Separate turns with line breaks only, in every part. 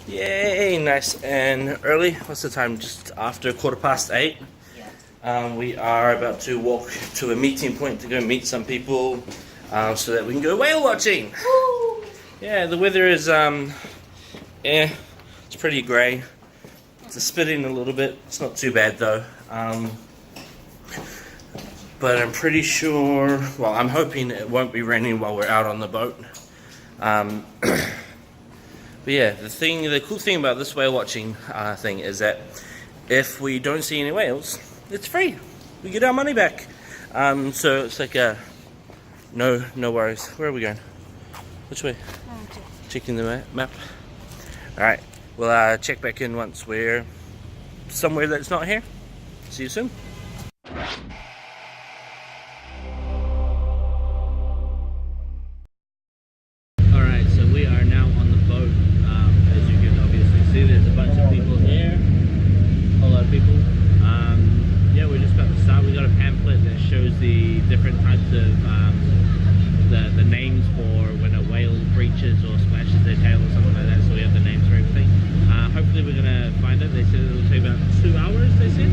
Yay, nice and early. What's the time? Just after 8:15. We are about to walk to a meeting point to go meet some people so that we can go whale watching. Woo! Yeah, the weather is, it's pretty grey. It's spitting a little bit. It's not too bad though. But I'm pretty sure, well, I'm hoping it won't be raining while we're out on the boat. But yeah, the cool thing about this whale watching thing is that if we don't see any whales, it's free. We get our money back. So it's like a no worries. Where are we going? Which way? Checking the map. All right, we'll check back in once we're somewhere that's not here. See you soon.
There's a bunch of people here, a whole lot of people. Yeah, we're just about to start. We got a pamphlet that shows the different types of the names for when a whale breaches or splashes their tail or something like that. So we have the names for everything. Hopefully we're gonna find it. They said it'll take about 2 hours. They said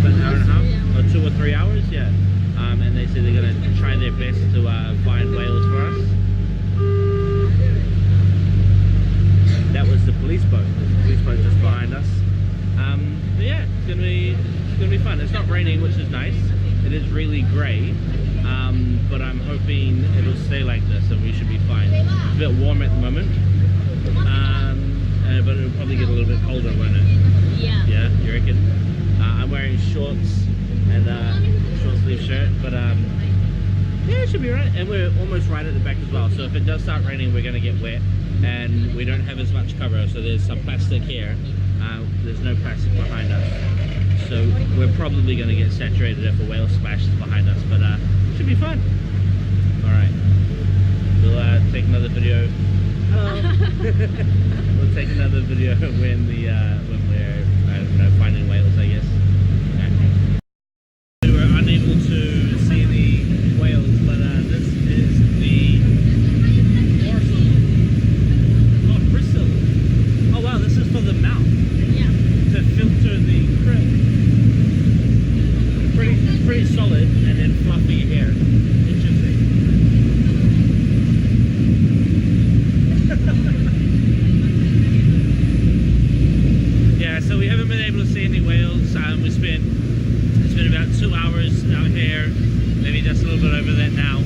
about an hour and a half, or 2 or 3 hours. Yeah. And they said they're gonna try their best to find whales for us. That was the police boat. There's a police boat just behind us. But yeah, it's gonna be fun. It's not raining, which is nice. It is really grey, but I'm hoping it'll stay like this, and we should be fine. It's a bit warm at the moment, but it'll probably get a little bit colder, won't it?
Yeah.
Yeah, you reckon? I'm wearing shorts and short sleeve shirt, but yeah, it should be right. And we're almost right at the back as well. So if it does start raining, we're gonna get wet. And we don't have as much cover, so there's some plastic here. There's no plastic behind us, so we're probably going to get saturated if a whale splashes behind us, but it should be fun. Alright, we'll take another video. Hello. We'll take another video when we're, I don't know, finding whales, I guess. Okay. We were unable to see any whales, but this is the this is for the mouth.
Yeah.
To filter the krill. Pretty solid and then fluffy hair. Interesting. Yeah, so we haven't been able to see any whales. It's been about 2 hours out here, maybe just a little bit over that now.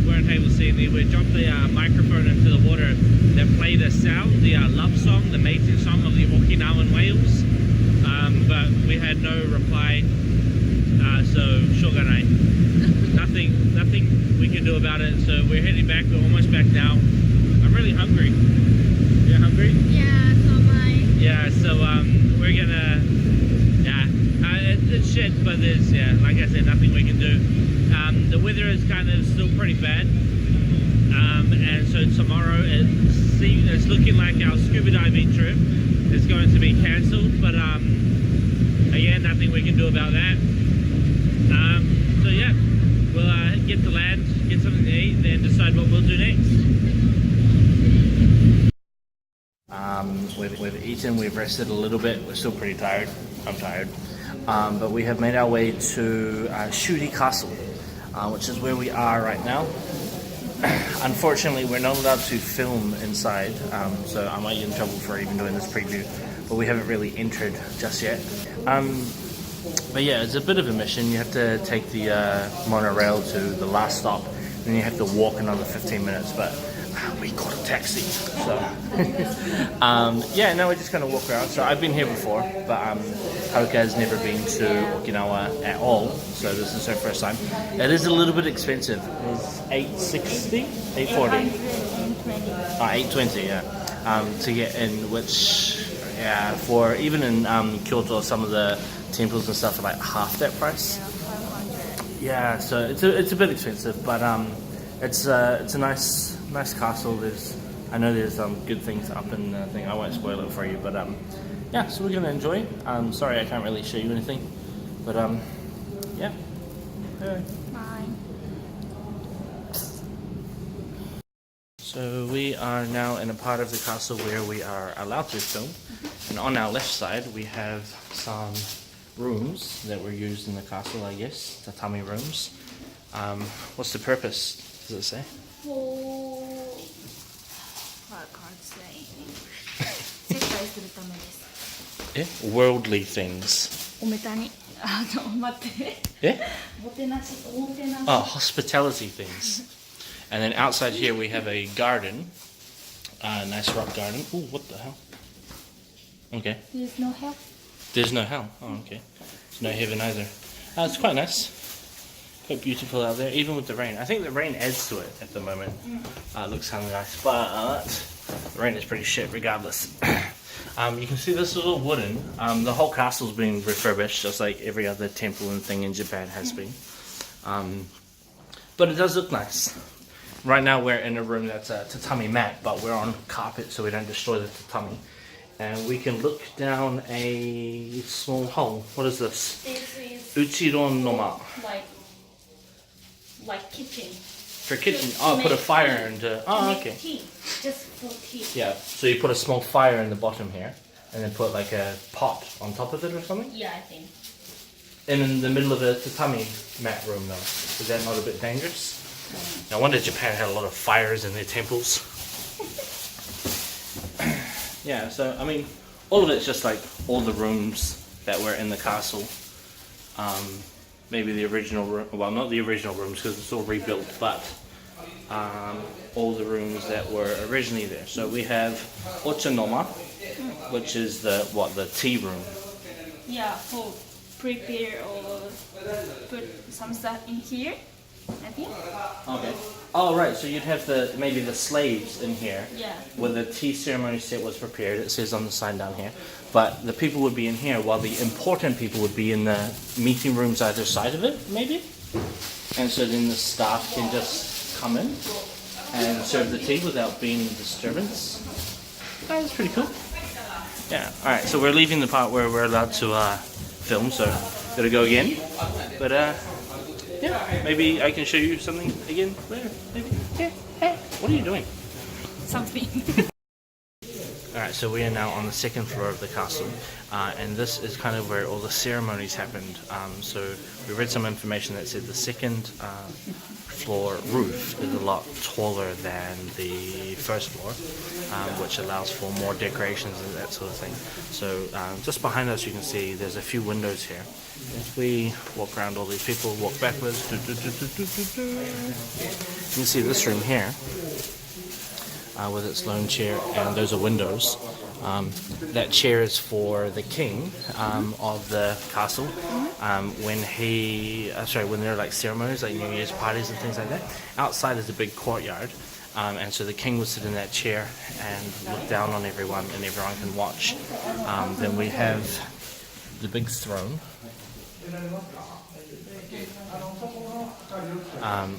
Weren't able to see any. We dropped the microphone into the water that played a sound, the love song, the mating song of the Okinawan whales, but we had no reply, so shogunai. nothing we can do about it, so we're heading back. We're almost back now. I'm really hungry. You're hungry?
Yeah, so am I.
Yeah, so we're gonna, it's shit, but there's, like I said, nothing we can do. The weather is kind of still pretty bad, and so tomorrow it's looking like our scuba diving trip is going to be cancelled, but again, nothing we can do about that. So yeah, we'll get to land, get something to eat, then decide what we'll do next.
We've eaten, we've rested a little bit. We're still pretty tired. I'm tired. But we have made our way to Shuri Castle, which is where we are right now. Unfortunately, we're not allowed to film inside, so I might get in trouble for even doing this preview, but we haven't really entered just yet. But yeah, it's a bit of a mission. You have to take the monorail to the last stop, and then you have to walk another 15 minutes, but we got a taxi, so yeah, now we're just going to walk around. So I've been here before, but Hoka has never been to Okinawa at all, so this is her first time. It is a little bit expensive. It's $860, $840, $820, yeah, to get in, which, yeah, for even in Kyoto, some of the temples and stuff are like half that price. Yeah, so it's a bit expensive, but it's a nice castle. I know there's good things up in the thing. I won't spoil it for you, but yeah, so we're gonna enjoy. Sorry I can't really show you anything, but yeah. Bye.
Bye.
So we are now in a part of the castle where we are allowed to film. And on our left side, we have some rooms that were used in the castle, I guess, tatami rooms. What's the purpose, does it say?
For... I can't say in English. 接待するためです。
Worldly things.
おめたに。待って。
Yeah?
もてなし。
Oh, hospitality things. And then outside here we have a garden. Nice rock garden. Ooh, what the hell? Okay.
There's no help.
There's no hell. Oh, okay. There's no heaven either. It's quite nice. Quite beautiful out there, even with the rain. I think the rain adds to it at the moment. It looks kind of nice, but the rain is pretty shit regardless. You can see this is all wooden. The whole castle's been refurbished, just like every other temple and thing in Japan has been. But it does look nice. Right now we're in a room that's a tatami mat, but we're on carpet so we don't destroy the tatami. And we can look down a small hole. What is this?
This is
Uchiron noma.
like kitchen.
For kitchen. Oh, put a fire into... Oh, okay.
Tea. Just for tea.
Yeah, so you put a small fire in the bottom here, and then put like a pot on top of it or something?
Yeah, I think.
And in the middle of a tatami mat room though. Is that not a bit dangerous? No wonder Japan had a lot of fires in their temples. Yeah, so I mean, all of it's just like all the rooms that were in the castle. Maybe the original room, well not the original rooms because it's all rebuilt, but all the rooms that were originally there. So we have Ochanoma, which is the tea room.
Yeah, for prepare or put some stuff in here, I think.
Okay. Oh right, so you'd have maybe the slaves in here.
Yeah.
Where the tea ceremony set was prepared, it says on the sign down here. But the people would be in here while the important people would be in the meeting rooms either side of it, maybe? And so then the staff can just come in and serve the tea without being a disturbance. Oh, that's pretty cool. Yeah, alright, so we're leaving the part where we're allowed to film, so gotta go again. But yeah, maybe I can show you something again later. Maybe. Yeah. Hey, what are you doing?
Something.
Alright, so we are now on the second floor of the castle, and this is kind of where all the ceremonies happened. So we read some information that said the second floor roof is a lot taller than the first floor, which allows for more decorations and that sort of thing. So just behind us you can see there's a few windows here. If we walk around all these people, walk backwards, you can see this room here. With its lone chair, and those are windows. That chair is for the king of the castle. When there are like ceremonies, like New Year's parties and things like that. Outside is a big courtyard, and so the king would sit in that chair and look down on everyone, and everyone can watch. Then we have the big throne,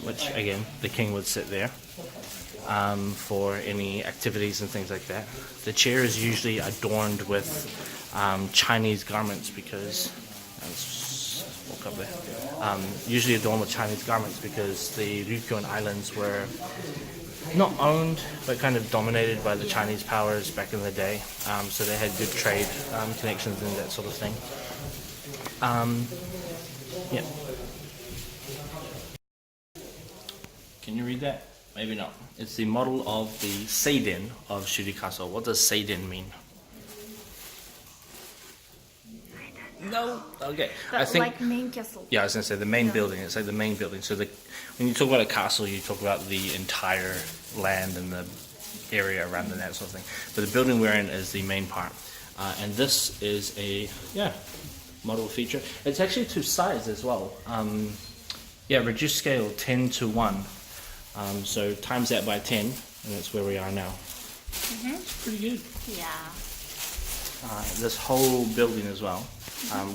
which again the king would sit there. For any activities and things like that. The chair is usually adorned with Chinese garments because walk up there. Usually adorned with Chinese garments because the Ryukyu Islands were not owned but kind of dominated by the Chinese powers back in the day. So they had good trade connections and that sort of thing. Yeah. Can you read that? Maybe not. It's the model of the Seiden of Shuri Castle. What does Seiden mean? No. Okay. I think
like main castle.
Yeah, I was gonna say the main building. It's like the main building. So when you talk about a castle, you talk about the entire land and the area around and that sort of thing. But the building we're in is the main part, and this is a model feature. It's actually two sides as well. Reduced scale 10:1. So times that by 10, and that's where we are now. It's pretty good.
Yeah.
This whole building as well,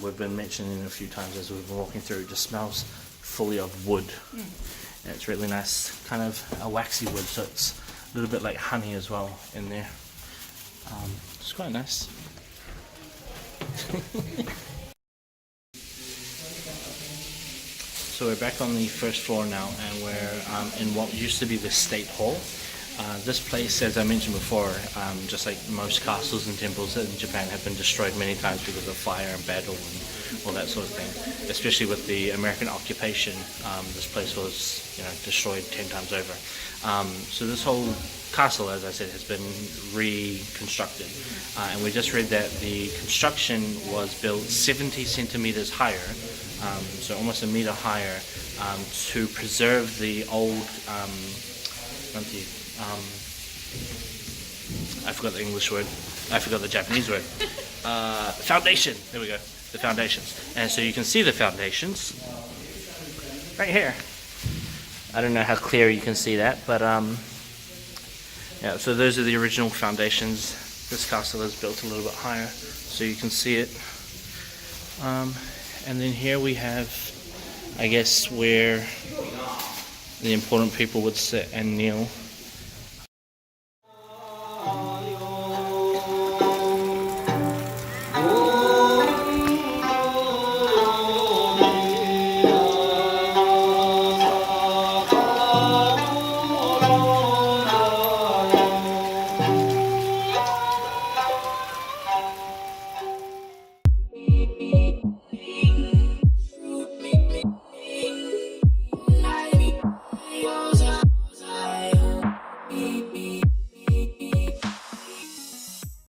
we've been mentioning a few times as we've been walking through, it just smells fully of wood. And it's really nice, kind of a waxy wood, so it's a little bit like honey as well in there. It's quite nice. So we're back on the first floor now, and we're in what used to be the State Hall. This place, as I mentioned before, just like most castles and temples in Japan, have been destroyed many times because of fire and battle and all that sort of thing. Especially with the American occupation, this place was, destroyed 10 times over. So this whole castle, as I said, has been reconstructed, and we just read that the construction was built 70 centimeters higher, so almost a meter higher, to preserve the old. I forgot the English word. I forgot the Japanese word. Foundation. There we go. The foundations. And so you can see the foundations right here. I don't know how clear you can see that, but yeah. So those are the original foundations. This castle is built a little bit higher, so you can see it. And then here we have, I guess, where the important people would sit and kneel.